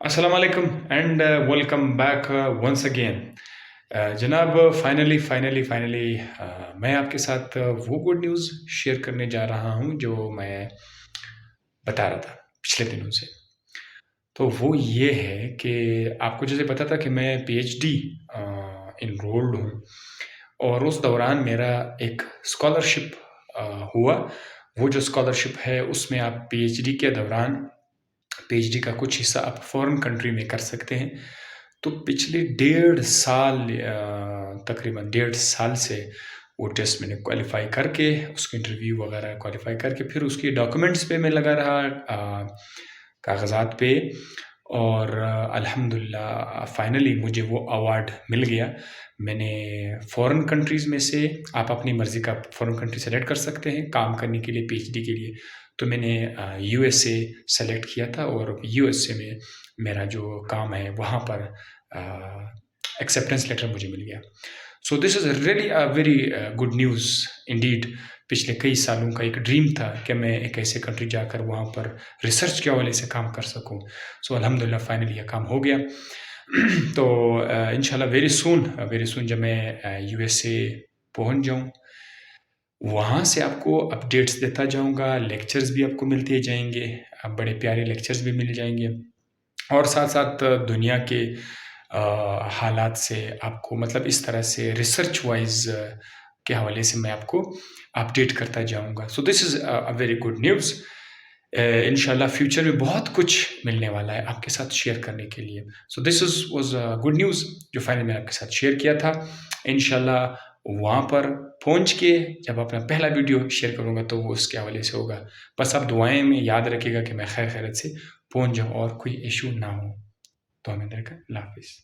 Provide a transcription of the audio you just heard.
السلام علیکم and welcome back once again جناب. فائنلی میں آپ کے ساتھ وہ گڈ نیوز شیئر کرنے جا رہا ہوں جو میں بتا رہا تھا پچھلے دنوں سے. تو وہ یہ ہے کہ آپ کو جیسے پتا تھا کہ میں پی ایچ ڈی انرولڈ ہوں، اور اس دوران میرا ایک اسکالرشپ ہوا. وہ جو اسکالرشپ ہے اس میں آپ پی ایچ ڈی کے دوران پی ایچ ڈی کا کچھ حصہ آپ فورن کنٹری میں کر سکتے ہیں. تو پچھلے 1.5 سال تقریباً 1.5 سال سے وہ ٹیسٹ میں نے کوالیفائی کر کے اس کے انٹرویو وغیرہ کوالیفائی کر کے پھر اس کی ڈاکومنٹس پہ میں لگا رہا، کاغذات پہ. اور الحمدللہ فائنلی مجھے وہ ایوارڈ مل گیا. میں نے فورن کنٹریز میں سے آپ اپنی مرضی کا فورن کنٹری سلیکٹ کر سکتے ہیں کام کرنے کے لیے پی ایچ ڈی کے لیے. تو میں نے یو ایس اے سلیکٹ کیا تھا، اور یو ایس اے میں میرا جو کام ہے وہاں پر ایکسیپٹنس لیٹر مجھے مل گیا. So this is really very good news indeed. پچھلے کئی سالوں کا ایک ڈریم تھا کہ میں ایک ایسے کنٹری جا کر وہاں پر ریسرچ کے حوالے سے کام کر سکوں. سو الحمدللہ فائنلی یہ کام ہو گیا. تو انشاءاللہ ویری سون جب میں یو ایس اے پہنچ جاؤں، وہاں سے آپ کو اپڈیٹس دیتا جاؤں گا. لیکچرز بھی آپ کو ملتے جائیں گے، بڑے پیارے لیکچرز بھی مل جائیں گے، اور ساتھ ساتھ دنیا کے حالات سے آپ کو مطلب اس طرح سے ریسرچ وائز کے حوالے سے میں آپ کو اپڈیٹ کرتا جاؤں گا. سو this is a very good news. انشاءاللہ فیوچر میں بہت کچھ ملنے والا ہے آپ کے ساتھ شیئر کرنے کے لیے. سو دس واز گڈ نیوز جو فائنلی میں آپ کے ساتھ شیئر کیا تھا. انشاءاللہ وہاں پر پہنچ کے جب اپنا پہلا ویڈیو شیئر کروں گا تو وہ اس کے حوالے سے ہوگا. بس آپ دعائیں میں یاد رکھے گا کہ میں خیر خیرت سے پہنچ جاؤں اور کوئی ایشو نہ ہو. تو ہمیں دیکھا. اللہ حافظ.